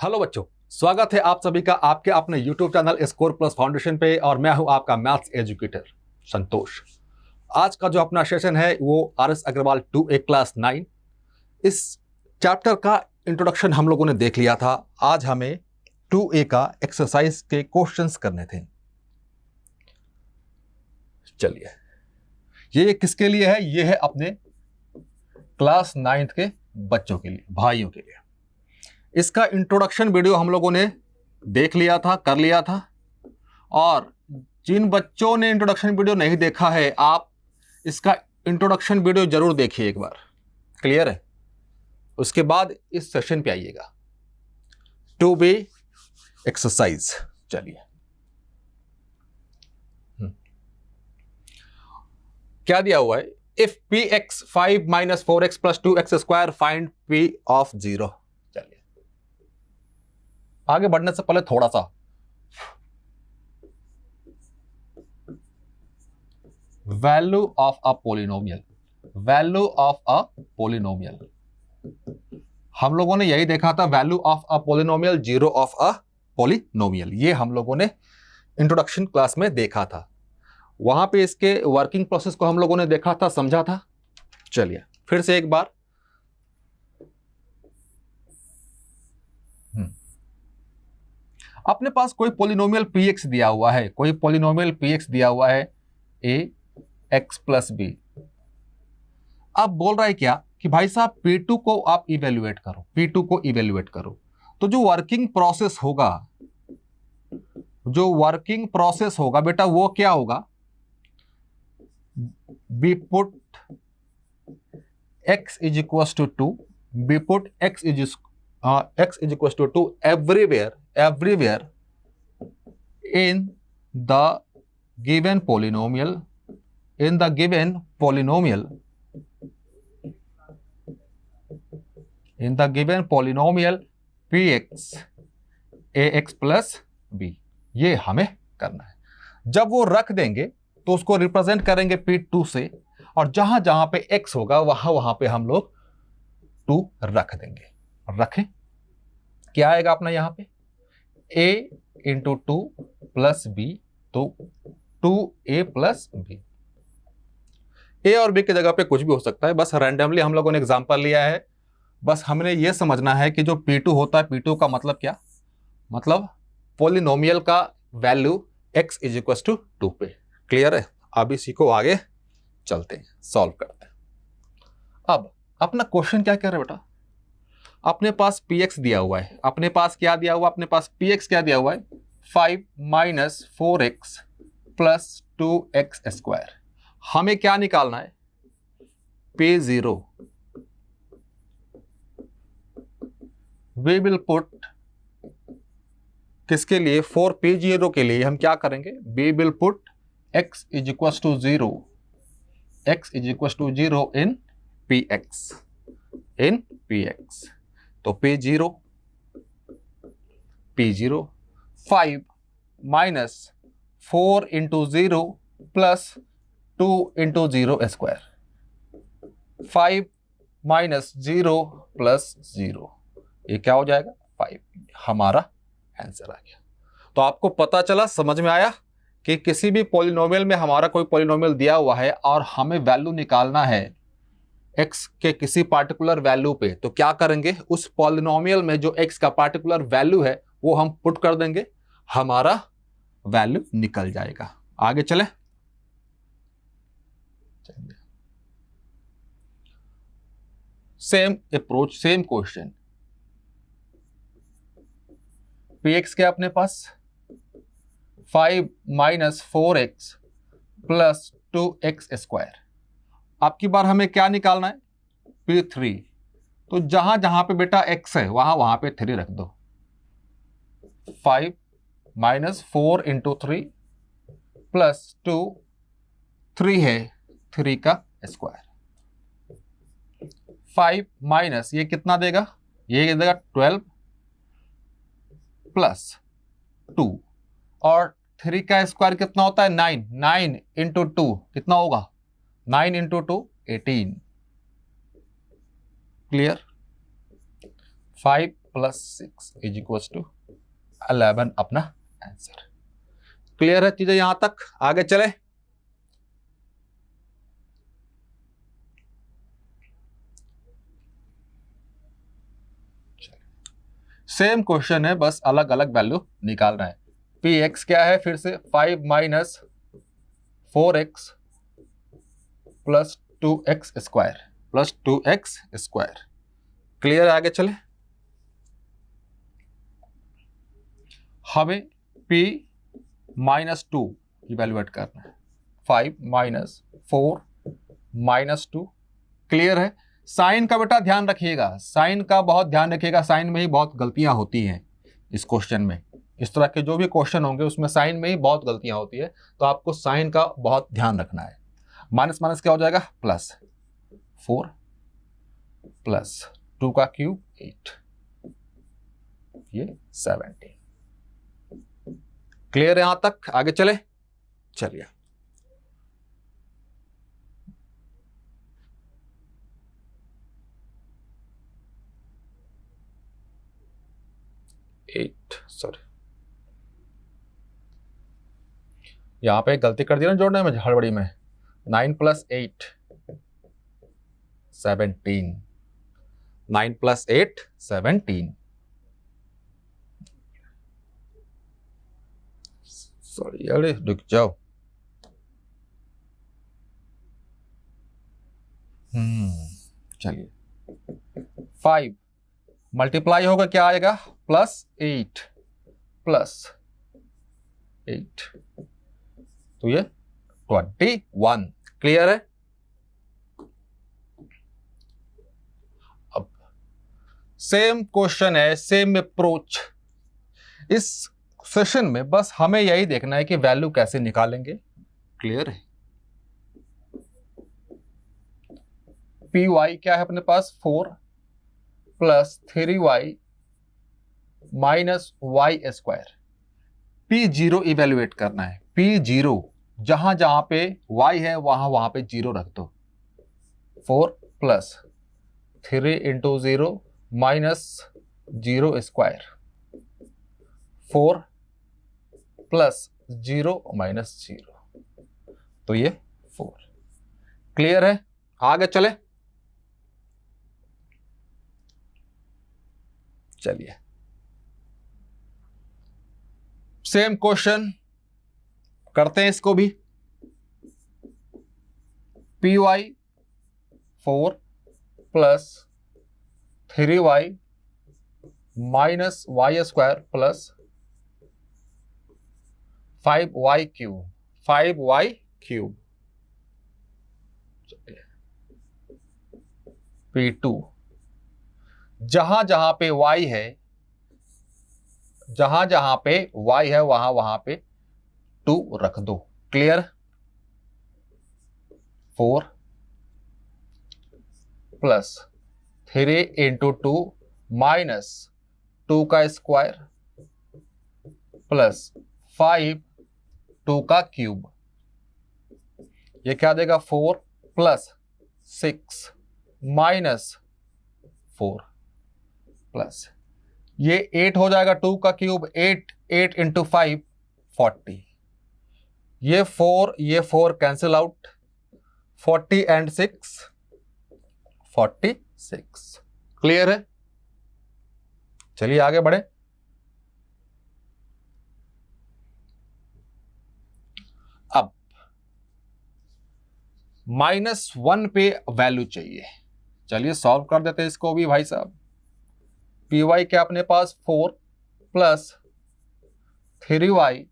Hello बच्चों, स्वागत है आप सभी का आपके अपने YouTube channel score plus foundation पे। और मैं हूं आपका मैथ्स एजुकेटर संतोष। आज का जो अपना सेशन है वो RS अग्रवाल 2A क्लास 9। इस चैप्टर का इंट्रोडक्शन हम लोगों ने देख लिया था। आज हमें 2A का एक्सरसाइज के क्वेश्चंस करने थे। चलिए, ये किसके लिए है? ये है अपने क्लास 9th के बच्चों के लिए, भाइयों के लिए। इसका इंट्रोडक्शन वीडियो हम लोगों ने देख लिया था, कर लिया था। और जिन बच्चों ने इंट्रोडक्शन वीडियो नहीं देखा है, आप इसका इंट्रोडक्शन वीडियो जरूर देखिए एक बार। क्लियर है? उसके बाद इस सेशन पे आइएगा। 2B exercise. चलिए, क्या दिया हुआ है? If px 5 - 4x + 2x square find p of 0। चलिए, आगे बढ़ने से पहले थोड़ा सा value of a polynomial. Value of a polynomial हम लोगों ने यही देखा था। Value of a polynomial, zero of a polynomial, ये हम लोगों ने इंट्रोडक्शन क्लास में देखा था। वहां पे इसके वर्किंग प्रोसेस को हम लोगों ने देखा था, समझा था। चलिए फिर से एक बार। अपने पास कोई पोलिनोमियल px दिया हुआ है, कोई पोलिनोमियल px दिया हुआ है ax + b। अब बोल रहा है क्या कि भाई साहब p2 को आप इवेल्युएट करो, p2 को इवेल्युएट करो। तो जो वर्किंग प्रोसेस होगा, बेटा वो क्या होगा? B put x = 2, B put x = 2 everywhere in the given polynomial, px ax + b। ये हमें करना है। जब वो रख देंगे तो उसको रिप्रेजेंट करेंगे p2 से, और जहां जहां पे x होगा वहां पे हम लोग 2 रख देंगे। रखें, क्या आएगा अपना यहां पे? a × 2 + b, तो 2a + b। a और b की जगह पे कुछ भी हो सकता है, बस रैंडमली हम लोगों ने एग्जांपल लिया है। बस हमने ये समझना है कि जो p2 होता है, p2 का मतलब क्या? मतलब पोलिनोमियल का वैल्यू x = 2 पे। क्लियर है? अब इसी को आगे चलते हैं, सॉल्व करते हैं। अब अपना क्वेश्चन क्या कह रहे हैं बेटा? अपने पास px दिया हुआ है। अपने पास क्या दिया हुआ? अपने पास px क्या दिया हुआ है? 5 - 4x + 2x स्क्वायर। हमें क्या निकालना है? p0। वी विल पुट किसके लिए? फॉर p0 के लिए हम क्या करेंगे? We will put x = 0, in px। तो p0 5 - 4 × 0 + 2 × 0 स्क्वायर। 5 - 0 + 0, ये क्या हो जाएगा? 5। हमारा आंसर आ गया। तो आपको पता चला, समझ में आया कि किसी भी पॉलिनोमियल में हमारा कोई पॉलिनोमियल दिया हुआ है और हमें वैल्यू निकालना है x के किसी पार्टिकुलर वैल्यू पे, तो क्या करेंगे? उस पॉलिनोमियल में जो x का पार्टिकुलर वैल्यू है वो हम पुट कर देंगे, हमारा वैल्यू निकल जाएगा। आगे चले। Same approach, same question. px क्या अपने पास? 5 - 4x + 2x स्क्वायर। अब की बार हमें क्या निकालना है? p3। तो जहां जहां पे बेटा x है वहां पे 3 रख दो। 5 - 4 × 3 + 2, 3 है, 3 का स्क्वायर। 5 - ये कितना देगा? ये देगा 12 + 2, और 3 का स्क्वायर कितना होता है? 9। 9 × 2 कितना होगा? 9 × 2 18। Clear? 5 plus 6 is equal to 11 अपना आंसर। क्लियर है चीजें यहां तक? आगे चले। सेम क्वेश्चन है, बस अलग अलग वैल्यू निकालना है। पी एक्स क्या है फिर से 5 minus 4x plus 2x square plus 2x square. Clear? आगे चले। हमें p माइनस 2 इवेल्युएट करना है। 5 माइनस 4 माइनस 2। क्लियर है? साइन का बेटा ध्यान रखिएगा, साइन का बहुत ध्यान रखिएगा, साइन में ही बहुत गलतियां होती हैं इस क्वेश्चन में। इस तरह के जो भी क्वेश्चन होंगे उसमें साइन में ही बहुत गलतियां होती है, तो आपको साइन का बहुत ध्यान रखना है। माइनस माइनस क्या हो जाएगा? प्लस 4 प्लस 2 का क्यूब 8, ये 17। क्लियर है यहां तक? आगे चले। चलिए, यहां पे गलती कर दी ना जोड़ने में हड़बड़ी में। 9 प्लस 8 17, 9 प्लस 8 17। सॉरी, अरे रुक जाओ। चलिए, 5 मल्टीप्लाई होगा क्या आएगा? प्लस 8 प्लस 8, तो ये 21। क्लियर है? अब सेम क्वेश्चन है, सेम अप्रोच। इस सेशन में बस हमें यही देखना है कि वैल्यू कैसे निकालेंगे। क्लियर है? पी वाई क्या है अपने पास? 4 plus 3y minus y square. P zero evaluate करना है। पी जीरो, जहां जहां पे y है वहां वहां पे 0 रख दो। 4 plus 3 into 0 minus 0 square, 4 plus 0 minus 0, तो ये 4। क्लियर है? आगे चले। चलिए, सेम क्वेश्चन करते हैं इसको भी। P y 4 plus 3y minus y square plus 5y cube, 5y cube. P2, जहां जहां पे y है, जहां जहां पे y है वहां वहां पे 2 रख दो। क्लियर? 4 प्लस 3 इंटू 2 माइनस 2 का स्क्वायर प्लस 5 2 का क्यूब, ये क्या देगा? 4 प्लस 6 माइनस 4 प्लस ये 8 हो जाएगा। 2 का क्यूब 8, 8 इंटू 5 40। ये 4 कैंसिल आउट, 40 एंड 6 46। क्लियर है? चलिए आगे बढ़े। अब -1 पे वैल्यू चाहिए। चलिए सॉल्व कर देते हैं इसको भी भाई साहब। पी वाई क्या अपने पास? 4 plus 3y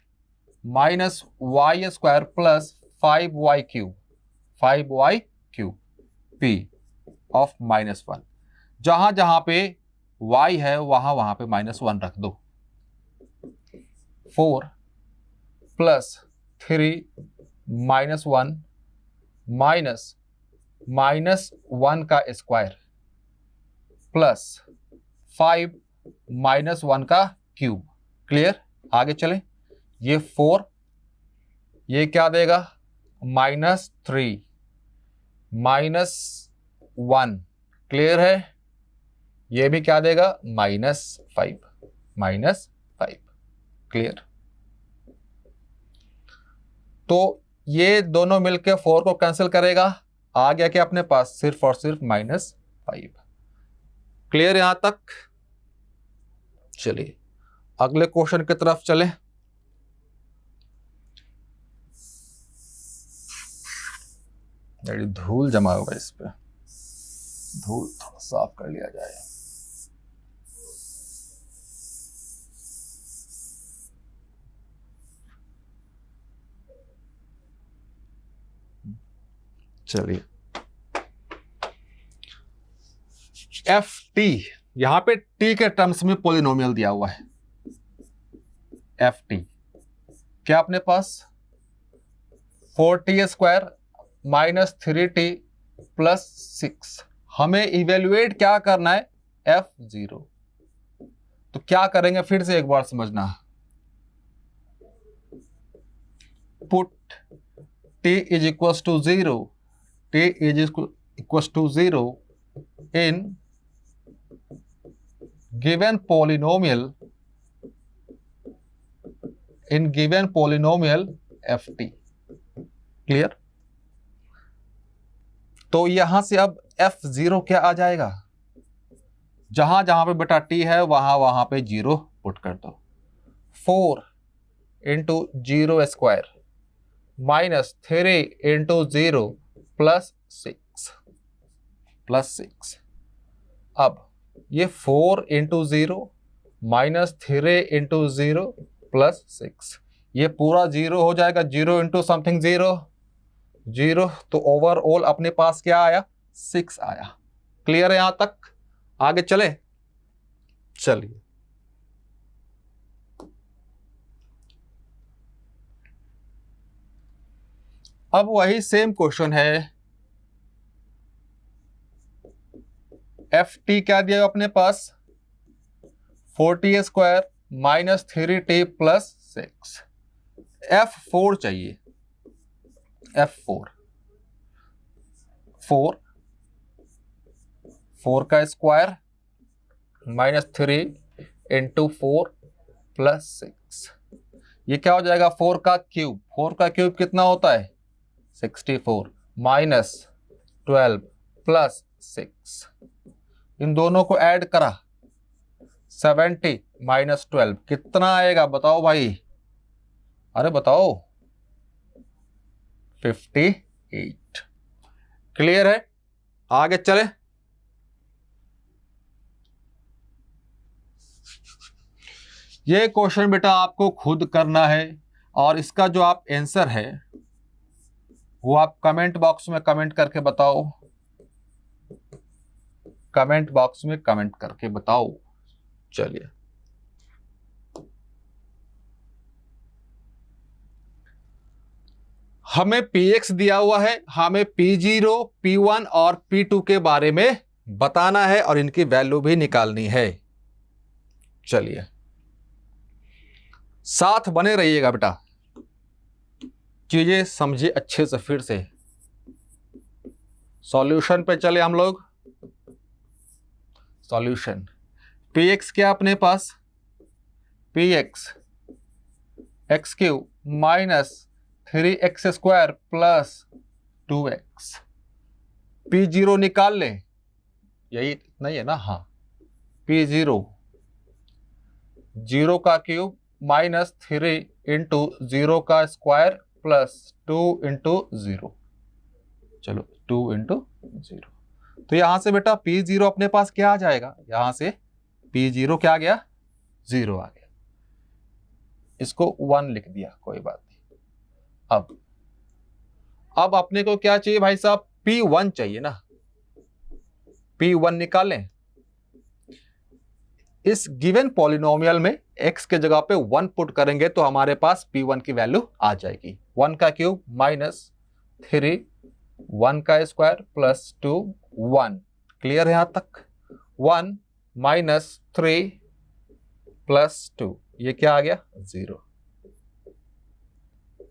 minus y square plus 5y cube, 5y cube. P of -1, जहां जहां पे y है वहां वहां पे -1 रख दो। 4 प्लस 3 माइनस 1 माइनस -1 का स्क्वायर प्लस 5 -1 का क्यूब। क्लियर? आगे चले। ये 4, ये क्या देगा? -3 -1। क्लियर है? ये भी क्या देगा, -5, -5। क्लियर। तो ये दोनों मिलकर 4 को कैंसिल करेगा, आ गया क्या अपने पास, सिर्फ और सिर्फ -5। क्लियर यहां तक। चलिए अगले क्वेश्चन की तरफ चले। धूल जमा होगा इस पे, धूल थोड़ा साफ कर लिया जाए। चलिए एफ टी, यहां पे टी के टर्म्स में पॉलिनोमियल दिया हुआ है। एफ टी क्या अपने पास 4t² -3t + 6। हमें इवेल्युएट क्या करना है, f0। तो क्या करेंगे, फिर से एक बार समझना। Put t = 0, t = 0 in given polynomial ft। Clear. तो यहां से अब f0 क्या आ जाएगा, जहां जहां पे बेटा t है वहां वहां पे 0 पुट कर दो। 4 × 0² -3 × 0 + 6। अब ये 4 × 0 -3 × 0 + 6, ये पूरा 0 हो जाएगा, 0 × समथिंग 0, 0। तो ओवरऑल अपने पास क्या आया, 6 आया। क्लियर है यहां तक। आगे चले। चलिए अब वही सेम क्वेश्चन है। एफ टी क्या दिया अपने पास, 4t² -3t + 6। f4 चाहिए, f4। 4 का स्क्वायर -3 × 4 + 6, ये क्या हो जाएगा, 4 का क्यूब। 4 का क्यूब कितना होता है, 64 -12 + 6। इन दोनों को ऐड करा, 70 -12 कितना आएगा बताओ भाई, अरे बताओ, 58। क्लियर है। आगे चले। ये क्वेश्चन बेटा आपको खुद करना है, और इसका जो आप आंसर है वो आप कमेंट बॉक्स में कमेंट करके बताओ, कमेंट बॉक्स में कमेंट करके बताओ। चलिए हमें px दिया हुआ है, हमें p0, p1 और p2 के बारे में बताना है और इनकी वैल्यू भी निकालनी है। चलिए साथ बने रहिएगा बेटा, चीजें समझिए अच्छे से। फिर से सॉल्यूशन पे चले हम लोग। सॉल्यूशन, px क्या अपने पास, px x³ -3x² + 2x। p0 निकाल लें, यही नहीं है ना, हाँ। p0 0 का क्यूब -3 × 0 का स्क्वायर + 2 × 0। चलो 2 × 0। तो यहां से बेटा p0 अपने पास क्या आ जाएगा, यहां से p0 क्या आ गया, 0 आ गया। इसको 1 लिख दिया, कोई बात नहीं। अब अपने को क्या चाहिए भाई साहब, p1 चाहिए ना, p1 निकालें। इस गिवन पॉलिनोमियल में x के जगह पे 1 पुट करेंगे तो हमारे पास p1 की वैल्यू आ जाएगी। 1 का क्यूब -3, 1 का स्क्वायर + 2, 1। क्लियर है यहां तक। 1 -3 + 2, ये क्या आ गया, 0।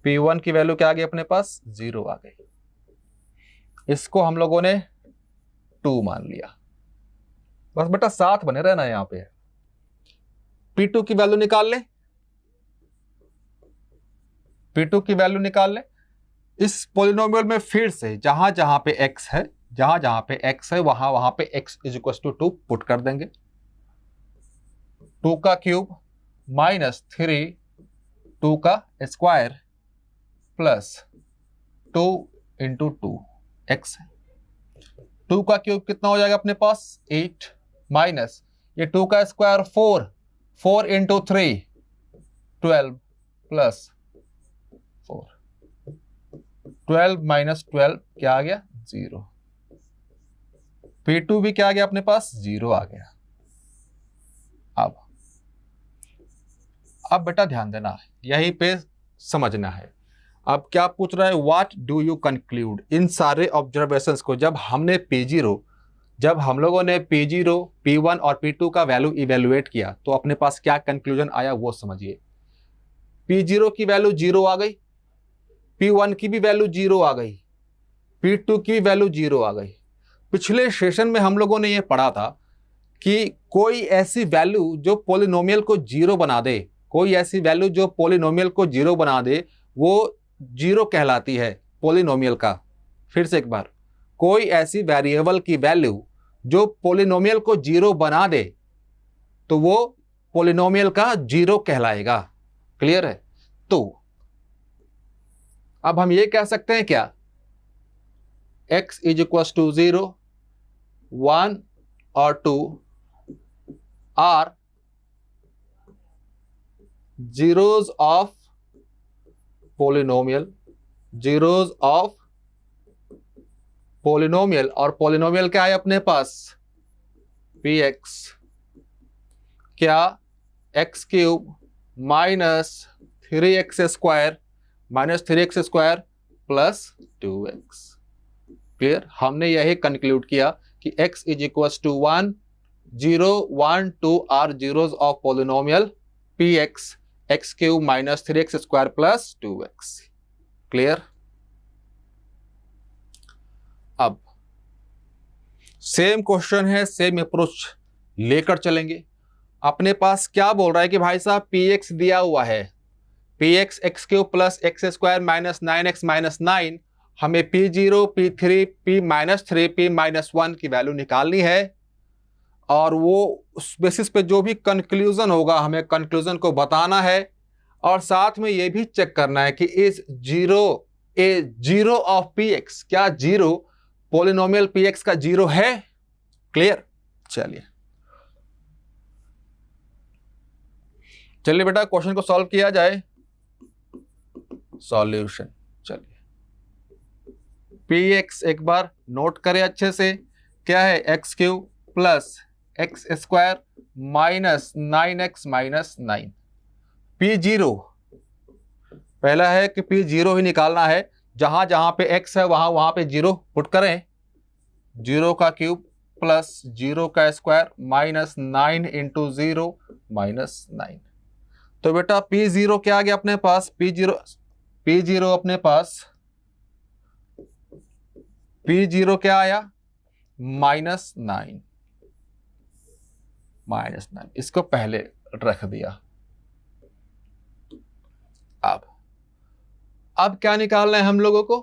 p1 की वैल्यू क्या आ गई अपने पास, 0 आ गई। इसको हम लोगों ने 2 मान लिया। बस बेटा साथ बने रहना यहां पे। P2 की वैल्यू निकाल ले, P2 की वैल्यू निकाल ले। इस पॉलिनोमियल में फिर से जहां जहां पे x है, जहां जहां पे x है वहां वहां पे x is equal to 2 put कर देंगे। 2 का क्यूब माइनस 3 2 का स्क्वायर प्लस 2 इंटू 2 x है। 2 का क्यूब कितना हो जाएगा अपने पास 8 माइनस ये 2 का स्क्वायर 4 इंटू 3 12 प्लस 4 12 माइनस 12 क्या आ गया 0। P2 भी क्या आ गया अपने पास 0 आ गया। अब बेटा ध्यान देना है, यहीं पे समझना है। अब क्या पूछ रहा है, व्हाट डू यू कंक्लूड। इन सारे ऑब्जर्वेशंस को जब हम लोगों ने P0, P1 और P2 का वैल्यू इवेलुएट किया तो अपने पास क्या कंक्लूजन आया वो समझिए। P0 की वैल्यू 0 आ गई, P1 की भी वैल्यू 0 आ गई, P2 की भी वैल्यू 0 आ गई। पिछले सेशन में हम लोगों ने ये पढ़ा था कि कोई ऐसी वैल्यू जो पॉलिनोमियल को 0 बना दे, कोई ऐसी वैल्यू जो पॉलिनोमियल को 0 बना दे वो 0 कहलाती है पॉलिनोमियल का। फिर से एक बार, कोई ऐसी वेरिएबल की वैल्यू जो पॉलिनोमियल को 0 बना दे तो वो पॉलिनोमियल का 0 कहलाएगा। क्लियर है। तो अब हम ये कह सकते हैं क्या, x इज इक्वल टू 0, 1 और 2 are zeros of polynomial, zeros of polynomial, और polynomial क्या है अपने पास px, क्या x cube minus 3x square plus 2x। Clear. हमने यही कंक्लूड किया कि x is equal to 1, 0, 1, 2 are zeros of polynomial px, x cube minus 3x square plus 2x। Clear. अब सेम क्वेश्चन है, सेम अप्रोच लेकर चलेंगे। अपने पास क्या बोल रहा है कि भाई साहब px दिया हुआ है, px x cube plus x square minus 9x minus 9, हमें p0, p3, p minus 3, p minus 1 की वैल्यू निकालनी है और वो उस बेसिस पे जो भी कंक्लूजन होगा हमें कंक्लूजन को बताना है और साथ में ये भी चेक करना है कि इस 0 ऑफ px, क्या 0 पॉलिनोमियल px का 0 है। क्लियर। चलिए बेटा क्वेश्चन को सॉल्व किया जाए। सॉल्यूशन, चलिए px एक बार नोट करें अच्छे से, क्या है x cube plus x square minus 9x minus 9। P0 पहला है कि P0 ही निकालना है, जहां जहां पे x है वहां वहां पे 0 पुट करें। 0 का क्यूब प्लस 0 का स्क्वायर माइनस 9 इंटू 0 माइनस 9। तो बेटा P0 क्या आ गया अपने पास, P0 अपने पास P0 क्या आया माइनस 9, इसको पहले रख दिया। अब क्या निकालना है हम लोगों को,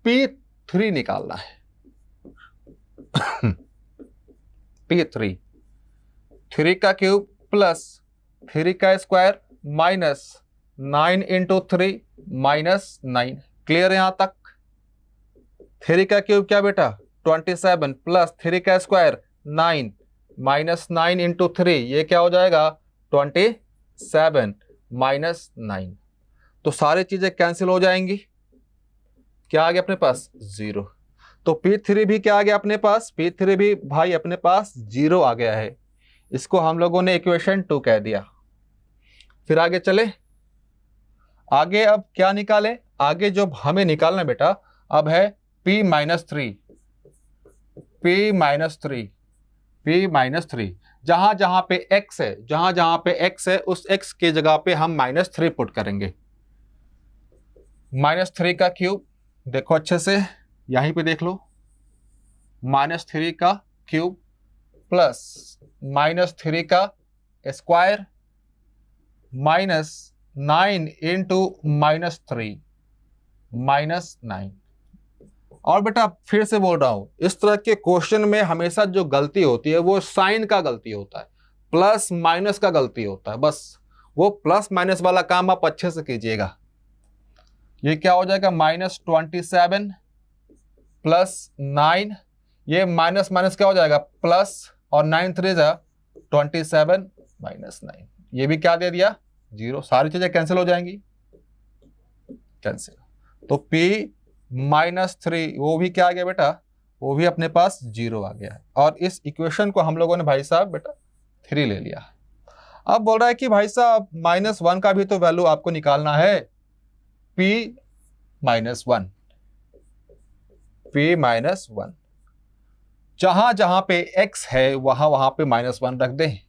P3 निकालना है। P3 3 का क्यूब प्लस 3 का square minus 9 into 3 minus 9। Clear है यहां तक। 3 का क्यूब क्या बेटा 27 प्लस 3 का स्क्वायर 9 माइनस 9 इंटू 3, ये क्या हो जाएगा 27 माइनस 9। तो सारी चीजें कैंसिल हो जाएंगी। क्या आ गया अपने पास 0। तो P3 भी क्या आ गया अपने पास, P3 भी भाई अपने पास 0 आ गया है। इसको हम लोगों ने इक्वेशन 2 कह दिया। फिर आगे चले, आगे अब क्या निकाले, आगे जो हमें निकालना बेटा अब है P माइनस 3, जहां जहां पे x है, जहां जहां पे x है उस x के जगह पे हम माइनस 3 पुट करेंगे। माइनस 3 का क्यूब देखो अच्छे से, यहीं पे देख लो, माइनस 3 का क्यूब प्लस -3 का स्क्वायर -9 इंटू -3 -9। और बेटा फिर से बोल रहा हूं, इस तरह के क्वेश्चन में हमेशा जो गलती होती है वो साइन का गलती होता है, प्लस माइनस का गलती होता है। बस वो प्लस माइनस वाला काम आप अच्छे से कीजिएगा। ये क्या हो जाएगा, -27 प्लस 9, ये माइनस माइनस क्या हो जाएगा प्लस, और 9 3 27 -9, ये भी क्या दे दिया 0। सारी चीजें कैंसिल हो जाएंगी, कैंसिल। तो P -3 वो भी क्या आ गया बेटा, वो भी अपने पास 0 आ गया है। और इस इक्वेशन को हम लोगों ने भाई साहब बेटा 3 ले लिया है। अब बोल रहा है कि भाई साहब -1 का भी तो वैल्यू आपको निकालना है, P -1, P -1। जहां जहां पे x है वहां वहां पे -1 रख दें।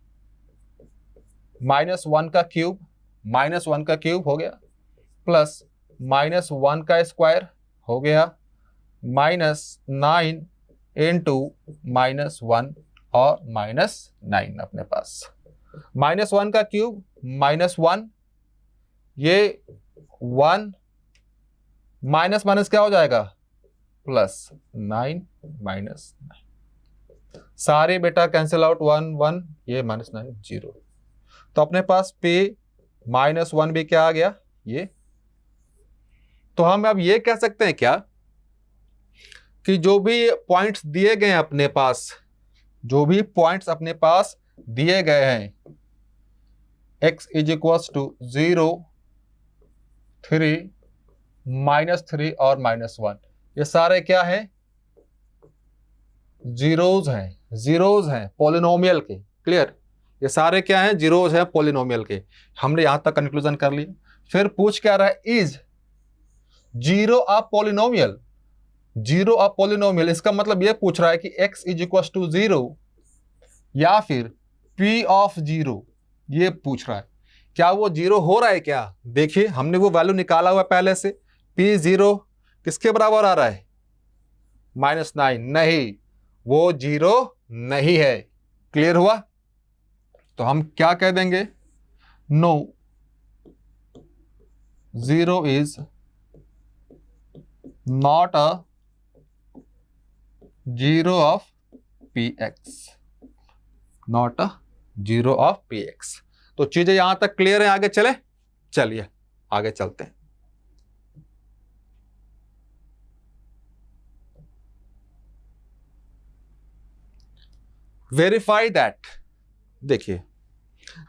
-1 का क्यूब, -1 का क्यूब हो गया, प्लस -1 का स्क्वायर हो गया, -9 इंटू -1 और -9 अपने पास। -1 का क्यूब -1, ये 1 माइनस माइनस क्या हो जाएगा प्लस 9 -9, सारे बेटा कैंसिल आउट, 1 1, ये -9 0। तो अपने पास P -1 भी क्या आ गया ये। तो हम अब ये कह सकते हैं क्या कि जो भी पॉइंट्स दिए गए हैं अपने पास, जो भी पॉइंट्स अपने पास दिए गए हैं, x = 0, 3, -3 और -1, ये सारे क्या हैं, जीरोज हैं, जीरोज हैं पॉलिनोमियल के। क्लियर, ये सारे क्या हैं, जीरोज हैं पॉलिनोमियल के। हमने यहां तक कंक्लूजन कर लिया। फिर पूछ क्या रहा है, is 0 a polynomial, 0 a polynomial. इसका मतलब ये पूछ रहा है कि x = 0 या फिर P ऑफ 0, ये पूछ रहा है क्या वो 0 हो रहा है क्या। देखिए हमने वो वैल्यू निकाला हुआ पहले से, P 0 किसके बराबर आ रहा है, -9, नहीं वो 0 नहीं है। क्लियर हुआ। तो हम क्या कह देंगे, no 0 is not a 0 of Px, not a 0 of Px। तो चीजें यहां तक क्लियर है, आगे चले, चलिए आगे चलते हैं। Verify that. देखिए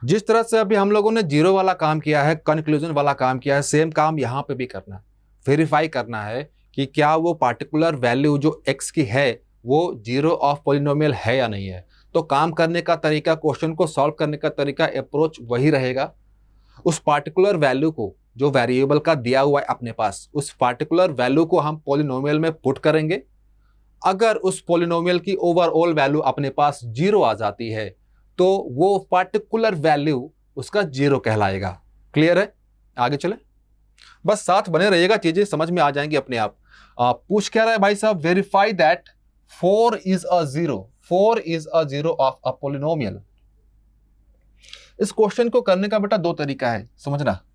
जिस तरह से अभी हम लोगों ने 0 वाला काम किया है, कंक्लूजन वाला काम किया है, सेम काम यहां पे भी करना है। वेरीफाई करना है कि क्या वो पार्टिकुलर वैल्यू जो x की है वो 0 ऑफ पॉलिनोमियल है या नहीं है। तो काम करने का तरीका, क्वेश्चन को सॉल्व करने का तरीका, अप्रोच वही रहेगा। उस पार्टिकुलर वैल्यू को, जो वेरिएबल का दिया हुआ है अपने पास, उस पार्टिकुलर वैल्यू को हम पॉलिनोमियल में पुट करेंगे। अगर उस पॉलिनोमियल की ओवरऑल वैल्यू अपने पास 0 आ जाती है तो वो पार्टिकुलर वैल्यू उसका 0 कहलाएगा। क्लियर है, आगे चले, बस साथ बने रहिएगा, चीजें समझ में आ जाएंगी अपने आप। पूछ क्या रहा है भाई साहब, verify that 4 is a 0, 4 is a 0 of a polynomial. इस क्वेश्चन को करने का बेटा 2 तरीका है, समझना,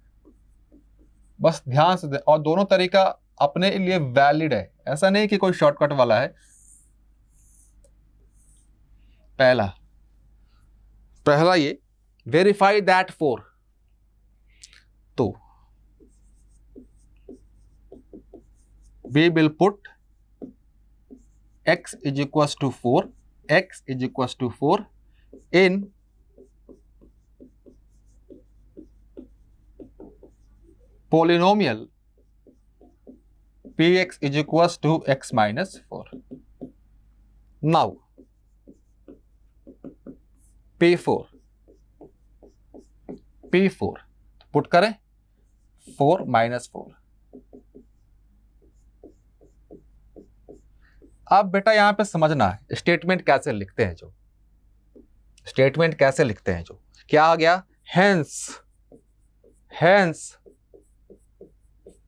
बस ध्यान से और दोनों तरीका अपने लिए वैलिड है, ऐसा नहीं कि कोई शॉर्टकट वाला है। पहला ये वेरीफाई दैट 4, तो we will put x = 4, x = 4 in polynomial px = x - 4. Now p4 put करें 4 - 4। अब बेटा यहां पे समझना है स्टेटमेंट कैसे लिखते हैं, जो स्टेटमेंट कैसे लिखते हैं, जो क्या आ गया, हेंस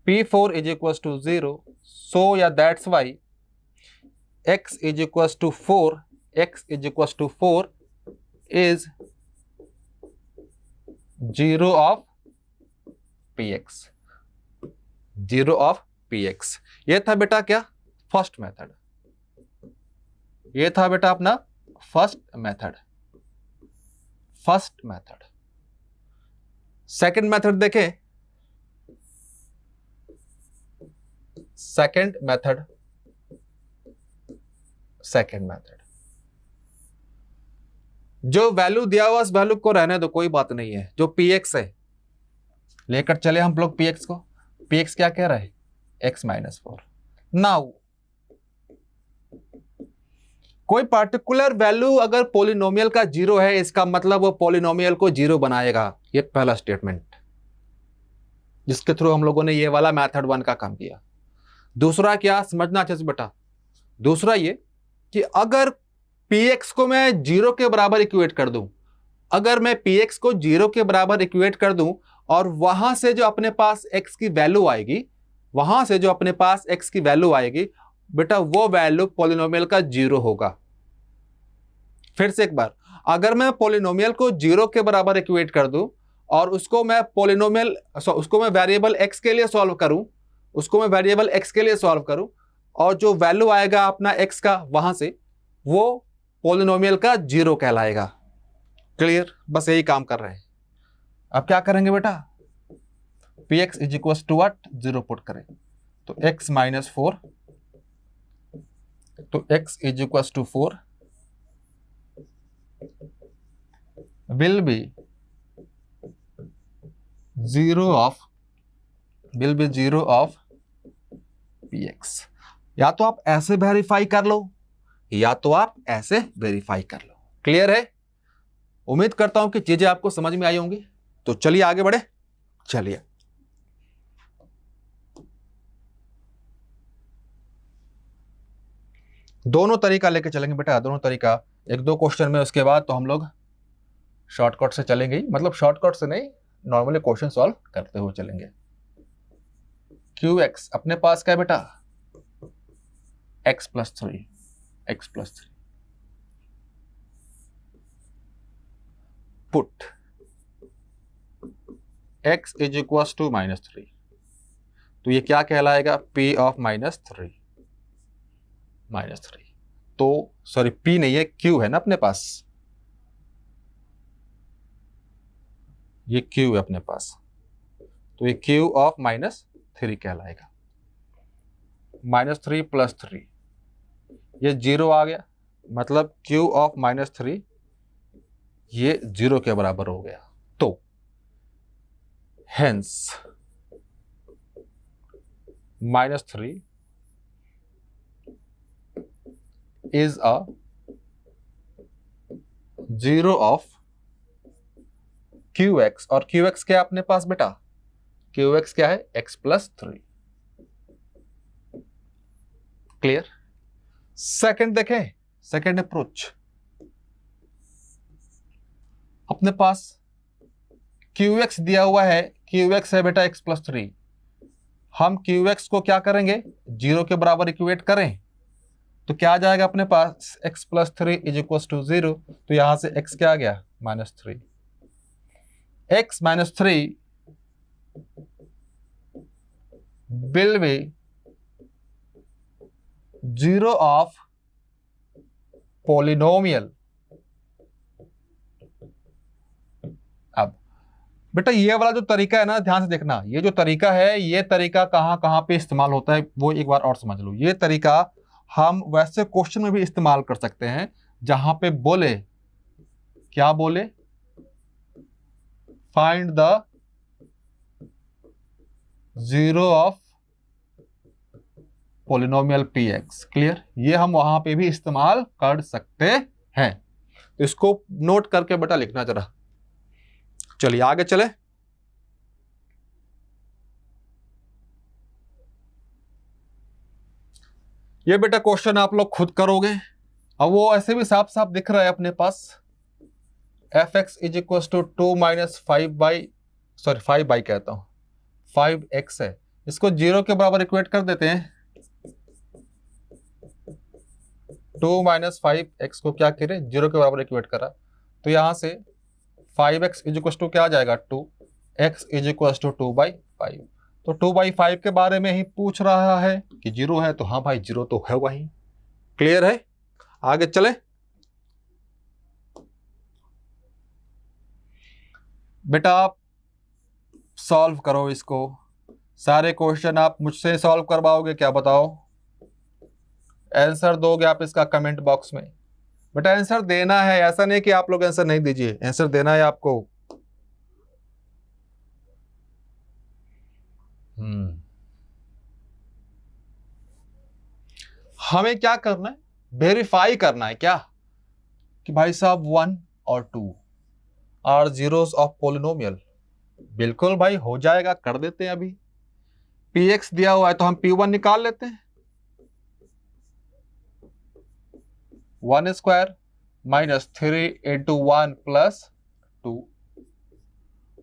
P4 = 0, so या that's why x = 4 x is equal to 4 is 0 of px, 0 of px। ये था बेटा क्या, फर्स्ट मेथड। ये था बेटा अपना फर्स्ट मेथड। सेकंड मेथड देखें, सेकंड मेथड जो वैल्यू दिया हुआ उस वैल्यू को रहने दो, कोई बात नहीं है। जो px है लेकर चले हम लोग px को। px क्या कह रहा है, x माइनस 4। नाउ कोई पार्टिकुलर वैल्यू अगर पॉलिनोमियल का 0 है, इसका मतलब वो पॉलिनोमियल को 0 बनाएगा। ये पहला स्टेटमेंट जिसके थ्रू हम लोगों ने ये वाला मेथड 1 का काम किया। दूसरा क्या समझना अच्छे से बेटा, दूसरा ये कि अगर px को मैं 0 के बराबर इक्वेट कर दूं, अगर मैं px को 0 के बराबर इक्वेट कर दूं और वहां से जो अपने पास x की वैल्यू आएगी, वहां से जो अपने पास x की वैल्यू आएगी बेटा, वो वैल्यू पॉलिनोमियल का 0 होगा। फिर से एक बार, अगर मैं पॉलिनोमियल को 0 के बराबर इक्वेट कर दूं और उसको मैं वेरिएबल x के लिए सॉल्व करूं, और जो वैल्यू आएगा अपना x का वहां से, वो पॉलिनोमियल का 0 कहलाएगा। क्लियर, बस यही काम कर रहे हैं। अब क्या करेंगे बेटा, px is equal to what, 0 put करें तो x माइनस 4, तो x is equal to 4 will be 0 of px। या तो आप ऐसे वेरीफाई कर लो या तो आप ऐसे वेरीफाई कर लो। क्लियर है, उम्मीद करता हूं कि चीजें आपको समझ में आई होंगी। तो चलिए आगे बढ़े। चलिए दोनों तरीका लेके चलेंगे बेटा, दोनों तरीका, एक दो क्वेश्चन में, उसके बाद तो हम लोग शॉर्टकट से चलेंगे। मतलब शॉर्टकट से नहीं, नॉर्मली क्वेश्चन सॉल्व करते हुए चलेंगे। qx अपने पास क्या है बेटा, x plus 3, put x is equal to -3, तो ये क्या कहलाएगा, p ऑफ -3। तो सॉरी p नहीं है, q है ना अपने पास, ये q है अपने पास, तो ये q ऑफ -3 कहलाएगा। -3 प्लस 3, ये 0 आ गया, मतलब q ऑफ -3 ये 0 के बराबर हो गया। तो hence -3 is a 0 of qx, और qx क्या अपने पास बेटा, qx क्या है, x प्लस 3। क्लियर। सेकंड देखें, सेकंड अप्रोच, अपने पास qx दिया हुआ है, qx है बेटा x प्लस 3। हम qx को क्या करेंगे, 0 के बराबर इक्वेट करें, तो क्या आ जाएगा अपने पास, x plus 3 is equal to 0। तो यहां से x क्या आ गया, -3। x minus 3 will be 0 of polynomial. अब बेटा ये वाला जो तरीका है ना, ध्यान से देखना, ये जो तरीका है, ये तरीका कहां कहां पे इस्तेमाल होता है वो एक बार और समझ लो। ये तरीका हम वैसे क्वेश्चन में भी इस्तेमाल कर सकते हैं जहां पे बोले, क्या बोले, find the 0 of polynomial px। Clear, ये हम वहां पे भी इस्तेमाल कर सकते हैं, तो इसको नोट करके बेटा लिखना जरा। चलिए आगे चले। ये बेटा क्वेश्चन आप लोग खुद करोगे, अब वो ऐसे भी साफ साफ दिख रहा है अपने पास, fx is equal to 2 minus 5 कहता हूं 5x है, इसको 0 के बराबर इक्वेट कर देते हैं। 2 माइनस 5x को क्या करे, 0 के बराबर इक्वेट करा, तो यहाँ से 5x इज इक्वल टू क्या आ जाएगा 2, x इज इक्वल टू 2/5। तो 2/5 के बारे में ही पूछ रहा है कि 0 है, तो हाँ भाई 0 तो है वही। क्लियर है? आगे चले। बेटा आप सॉल्व करो इसको, सारे क्वेश्चन आप मुझसे सॉल्व करवाओगे क्या, बताओ? आंसर दोगे आप इसका कमेंट बॉक्स में। बेटा आंसर देना है, ऐसा नहीं कि आप लोग आंसर नहीं दीजिए, आंसर देना है आपको। हमें क्या करना है, वेरीफाई करना है क्या कि भाई साहब 1 और 2 आर जीरोस ऑफ पॉलिनोमियल। बिल्कुल भाई हो जाएगा, कर देते हैं अभी। px दिया हुआ है तो हम p1 निकाल लेते हैं। 1 square minus 3 into 1 plus 2,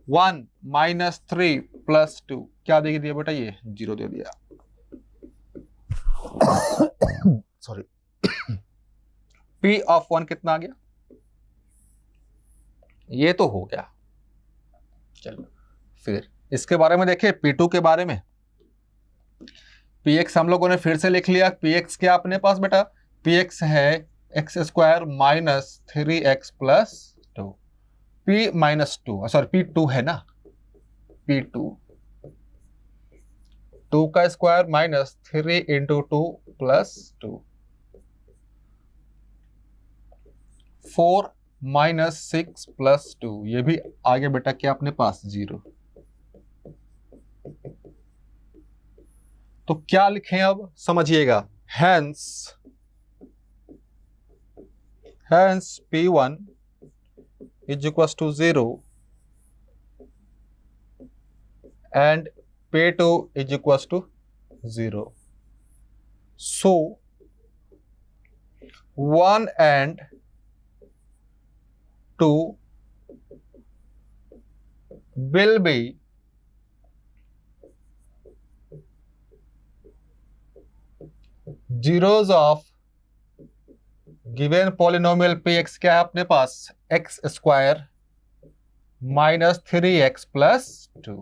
1 minus 3 plus 2 क्या दे दिया बेटा, ये 0 दे दिया। सॉरी। p ऑफ 1 कितना आ गया, ये तो हो गया। चलो फिर इसके बारे में देखें, p2 के बारे में। px हम लोगों ने फिर से लिख लिया। px क्या अपने पास बेटा, px है x square minus 3x plus 2, p minus 2, sorry p2 है ना, p2 2 का square minus 3 into 2 plus 2, 4 minus 6 plus 2, ये भी आगे बेटा क्या अपने पास 0। तो क्या लिखें अब समझिएगा, hence p1 is equals to 0 and p2 is equals to 0. So 1 and 2 will be zeros of given polynomial px क्या है अपने पास, x square minus 3x plus 2।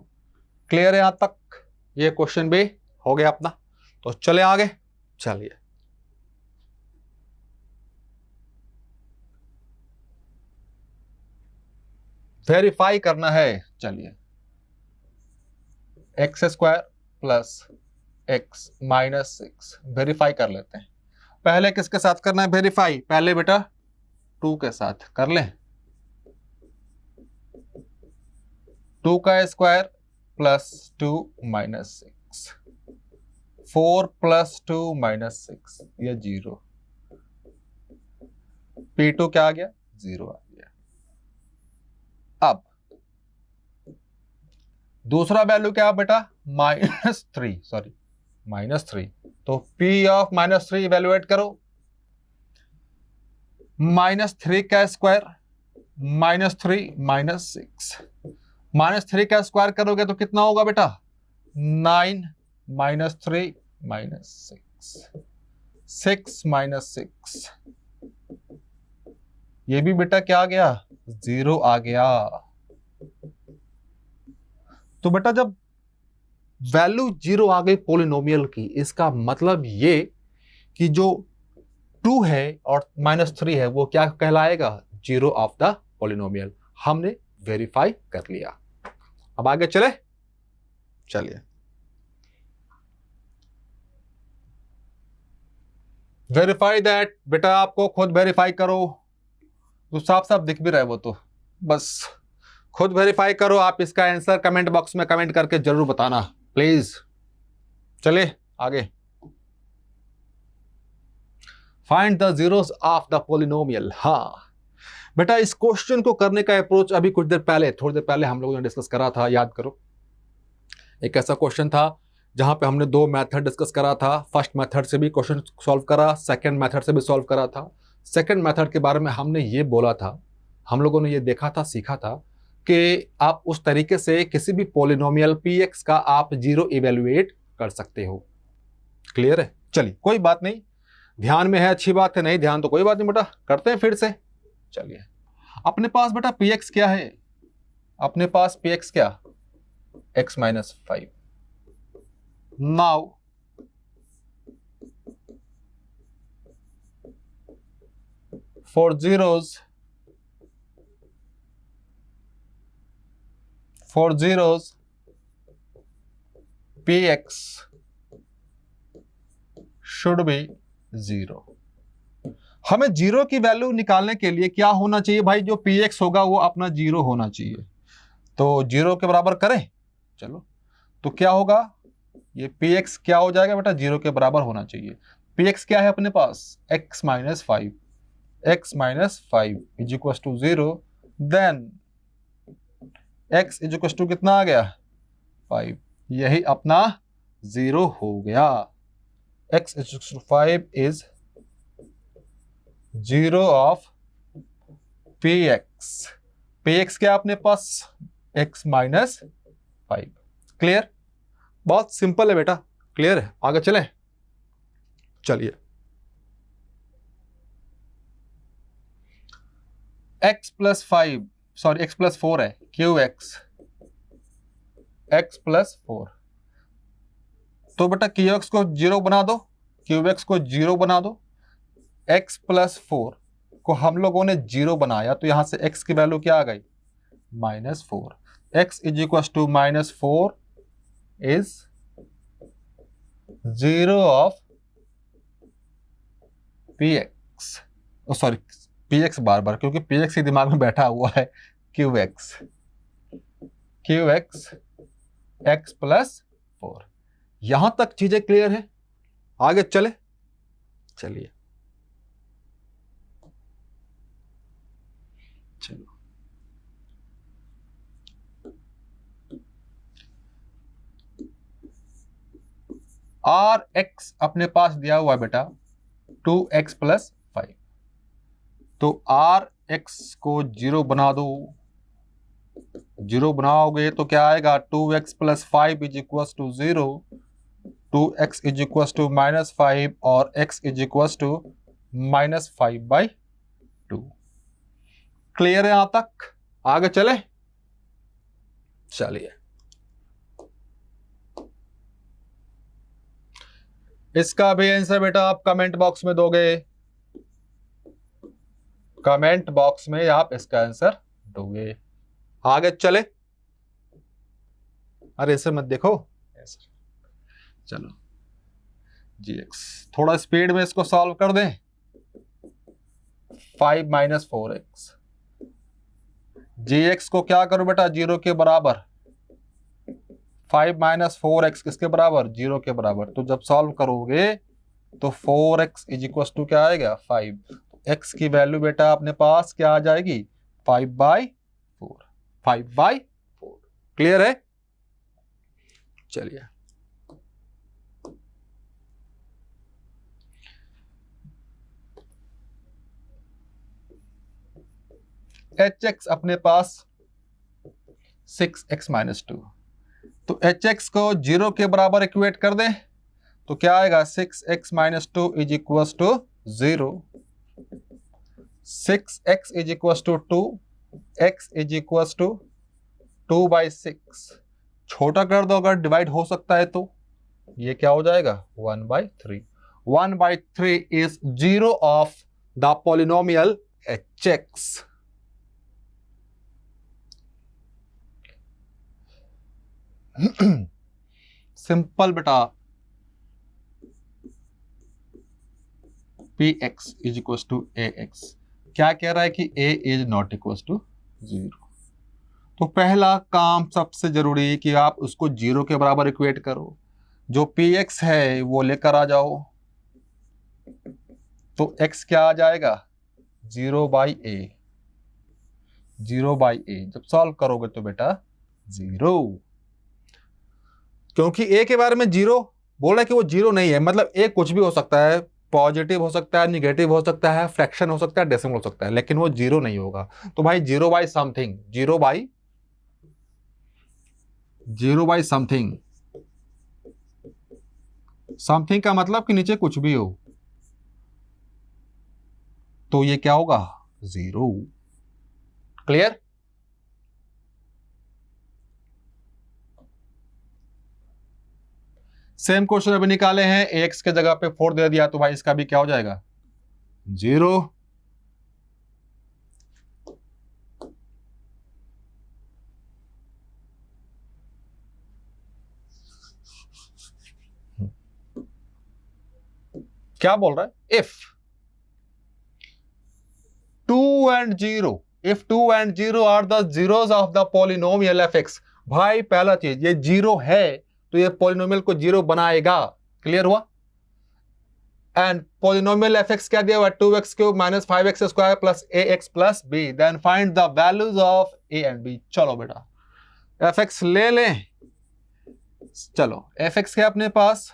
Clear है यहां तक? ये क्वेश्चन भी हो गया अपना। तो चले आगे, चलिए वेरीफाई करना है। चलिए x square plus x minus 6 verify कर लेते हैं। पहले किसके साथ करना है वेरीफाई, पहले बेटा 2 के साथ कर लें। 2 का square plus 2 minus 6, 4 plus 2 minus 6, ये 0। p2 क्या आ गया, 0 आ गया। अब दूसरा वैल्यू क्या बेटा, माइनस 3, तो p ऑफ माइनस 3 इवेल्युएट करो। माइनस 3 का स्क्वायर माइनस 3 माइनस 6, माइनस 3 का स्क्वायर करोगे तो कितना होगा बेटा, 9 माइनस 3 माइनस 6, 6 माइनस 6, ये भी बेटा क्या आ गया, 0 आ गया। तो बेटा जब वैल्यू 0 आ गई पॉलिनोमियल की, इसका मतलब ये कि जो 2 है और माइनस 3 है वो क्या कहलाएगा, 0 ऑफ द पॉलिनोमियल। हमने वेरीफाई कर लिया। अब आगे चले, चलिए वेरीफाई दैट। बेटा आपको खुद वेरीफाई करो, तो साफ साफ दिख भी रहा है वो, तो बस खुद वेरीफाई करो। आप इसका आंसर कमेंट बॉक्स में कमेंट करके जरूर बताना प्लीज। चलिए आगे, find the zeros of the polynomial. हाँ बेटा इस क्वेश्चन को करने का अप्रोच अभी कुछ देर पहले, थोड़ी देर पहले हम लोगों ने डिस्कस करा था, याद करो। एक ऐसा क्वेश्चन था जहां पे हमने 2 मेथड डिस्कस करा था। फर्स्ट मेथड से भी क्वेश्चन सॉल्व करा, सेकंड मेथड से भी सॉल्व करा था। सेकंड मेथड के बारे में हमने ये बोला था, हम लोगों ने ये देखा था, सीखा था कि आप उस तरीके से किसी भी पॉलिनोमियल px का आप 0 इवेल्युएट कर सकते हो। क्लियर है? चलिए कोई बात नहीं, ध्यान में है, अच्छी बात है, नहीं ध्यान तो कोई बात नहीं बेटा, करते हैं फिर से। चलिए, अपने पास बेटा पी एक्स क्या है, अपने पास पी एक्स क्या, x minus 5। Now for zeros px should be 0। हमें 0 की वैल्यू निकालने के लिए क्या होना चाहिए भाई, जो px होगा वो अपना 0 होना चाहिए। तो 0 के बराबर करें, चलो, तो क्या होगा, ये px क्या हो जाएगा बेटा, 0 के बराबर होना चाहिए। px क्या है अपने पास, x minus 5, x minus 5 is equal to 0, then x is equal to कितना आ गया, 5, यही अपना 0 हो गया। x is equal to 5 is 0 of px। px क्या अपने पास, x माइनस 5। क्लियर, बहुत सिंपल है बेटा, क्लियर है, आगे चलें। चलिए, x plus 5, sorry x plus 4 है, qx, x प्लस 4। तो बेटा qx को 0 बना दो, qx को 0 बना दो, x प्लस 4 को हम लोगों ने 0 बनाया, तो यहां से x की वैल्यू क्या आ गई, minus 4। x is equal to minus 4 is 0 of px, sorry px बार बार, क्योंकि px ही दिमाग में बैठा हुआ है, qx x प्लस 4। यहां तक चीजें क्लियर है, आगे चले। चलिए, चलो, आर एक्स अपने पास दिया हुआ है बेटा 2x प्लस 5। तो आर एक्स को 0 बना दो, 0 बनाओगे तो क्या आएगा, 2x plus 5 is equal to 0, 2x is equal to minus 5 और x is equal to minus 5/2। Clear है यहां तक, आगे चले। चलिए, इसका भी आंसर बेटा आप कमेंट बॉक्स में दोगे, कमेंट बॉक्स में आप इसका आंसर दोगे। आगे चले, अरे ऐसे मत देखो, चलो gx, थोड़ा स्पीड में इसको सॉल्व कर दें। 5 माइनस 4x, gx को क्या करो बेटा, 0 के बराबर, 5 माइनस 4x किसके बराबर, 0 के बराबर। तो जब सॉल्व करोगे तो 4x इज इक्वल टू क्या आएगा, 5। x की वैल्यू बेटा अपने पास क्या आ जाएगी, 5/4, 5/4। क्लियर है, चलिए, hx अपने पास 6x माइनस 2। तो hx को 0 के बराबर इक्वेट कर दें, तो क्या आएगा, 6x minus 2 is equal to 0, 6x is equal to 2, x is equal to 2/6। छोटा कर दो अगर डिवाइड हो सकता है तो, ये क्या हो जाएगा, 1/3। 1/3 is 0 of the polynomial hx। Simple बेटा, px is equal to ax। क्या कह रहा है कि a is not equal to 0। तो पहला काम सबसे जरूरी है कि आप उसको 0 के बराबर इक्वेट करो, जो px है वो लेकर आ जाओ, तो x क्या आ जाएगा, 0/a, 0/a। जब सॉल्व करोगे तो बेटा 0, क्योंकि a के बारे में 0 बोल रहा है कि वो 0 नहीं है, मतलब a कुछ भी हो सकता है, पॉजिटिव हो सकता है, निगेटिव हो सकता है, फ्रैक्शन हो सकता है, डेसिमल हो सकता है, लेकिन वो 0 नहीं होगा। तो भाई 0/समथिंग, 0/समथिंग, समथिंग का मतलब कि नीचे कुछ भी हो, तो ये क्या होगा 0। क्लियर? सेम क्वेश्चन अभी निकाले हैं, ax के जगह पे 4 दे दिया तो भाई इसका भी क्या हो जाएगा 0। क्या बोल रहा है? If 2 and 0, if 2 and 0 are the zeros of the polynomial fx, भाई पहला चीज ये 0 है तो ये पॉलिनोमियल को 0 बनाएगा। क्लियर हुआ? एंड पॉलिनोमियल fx क्या दिया हुआ? 2x³ - 5x² plus ax plus b, then find the values of a and b। चलो बेटा fx ले लें। चलो fx है अपने पास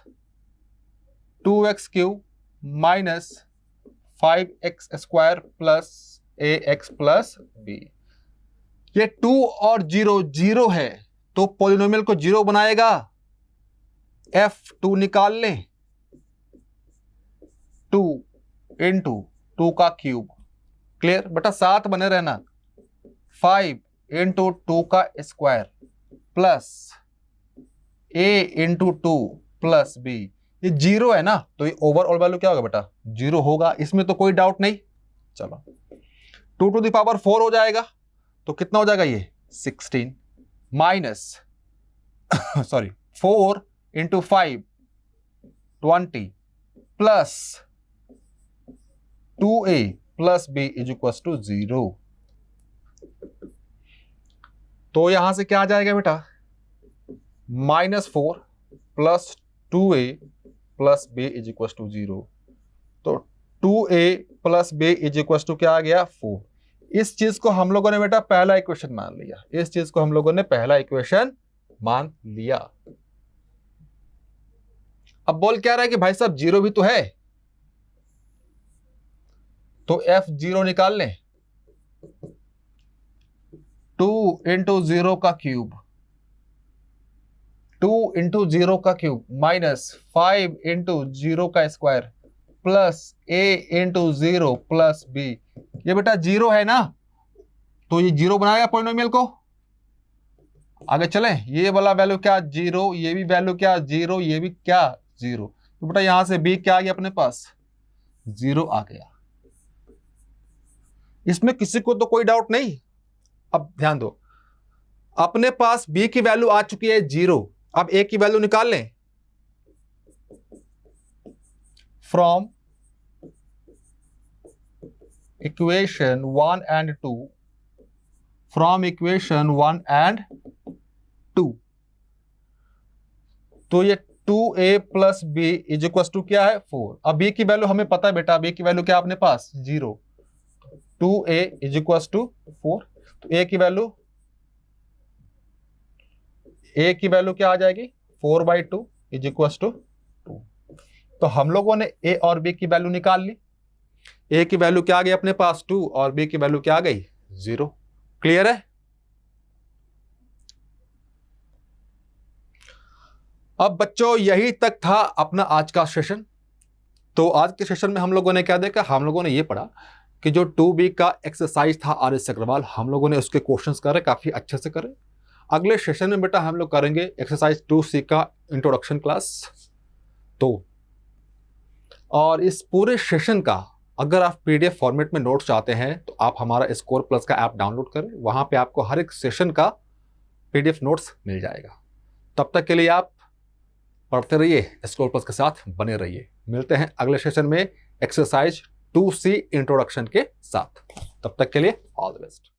2x³ minus 5x² plus ax plus b। ये 2 और 0 0 है तो पॉलिनोमियल को 0 बनाएगा। f2 निकाल लें, 2 इंटू 2 का क्यूब। क्लियर बेटा? 7 बने रहना, 5 इंटू 2 का square plus a into 2 plus b। ये 0 है ना तो ये ओवरऑल वैल्यू क्या होगा बेटा 0 होगा, इसमें तो कोई डाउट नहीं। चलो 2 टू द पावर 4 हो जाएगा तो कितना हो जाएगा ये 16 minus sorry 4 into 5 20 plus 2a plus b is equal to 0। तो यहां से क्या आ जाएगा बेटा -4 plus 2a plus b is equal to 0। तो 2a plus b is equal to क्या आ गया 4। इस चीज को हम लोगों ने बेटा पहला इक्वेशन मान लिया, इस चीज को हम लोगों ने पहला इक्वेशन मान लिया। अब बोल क्या रहा है कि भाई साहब 0 भी तो है, तो f0 निकाल लें। 2 इंटू 0 का क्यूब, 2 इंटू 0 का क्यूब माइनस 5 इंटू 0 का square plus a into 0 plus b। ये बेटा 0 है ना तो ये 0 बनाएगा पॉलिनोमियल को। आगे चले, ये वाला वैल्यू क्या 0, ये भी वैल्यू क्या 0, ये भी क्या 0। तो बेटा यहां से b क्या आ गया अपने पास 0 आ गया। इसमें किसी को तो कोई डाउट नहीं। अब ध्यान दो, अपने पास b की वैल्यू आ चुकी है 0, अब a की वैल्यू निकाल लें। From equation 1 and 2, from equation 1 and 2, तो ये 2a plus b is equal to क्या है 4। अब b की वैल्यू हमें पता है बेटा, b की वैल्यू क्या अपने पास 0, 2a इज इक्वल टू 4। तो a की वैल्यू क्या आ जाएगी 4/2 इज इक्वल टू 2। तो हम लोगों ने a और b की वैल्यू निकाल ली। a की वैल्यू क्या आ गई अपने पास 2 और b की वैल्यू क्या आ गई 0। क्लियर है? अब बच्चों यही तक था अपना आज का सेशन। तो आज के सेशन में हम लोगों ने क्या देखा, हम लोगों ने ये पढ़ा कि जो 2B का एक्सरसाइज था RS अग्रवाल, हम लोगों ने उसके क्वेश्चंस करे, काफी अच्छे से करे। अगले सेशन में बेटा हम लोग करेंगे एक्सरसाइज 2C का इंट्रोडक्शन क्लास। तो और इस पूरे सेशन का अगर आप PDF फॉर्मेट में नोट्स चाहते हैं तो आप हमारा स्कोर प्लस का ऐप डाउनलोड करें, वहां पे आपको हर एक सेशन का PDF नोट्स मिल जाएगा। तब तक के लिए आप पढ़ते रहिए, स्कोर प्लस के साथ बने रहिए। मिलते हैं अगले सेशन में एक्सरसाइज 2C इंट्रोडक्शन के साथ। तब तक के लिए ऑल द बेस्ट।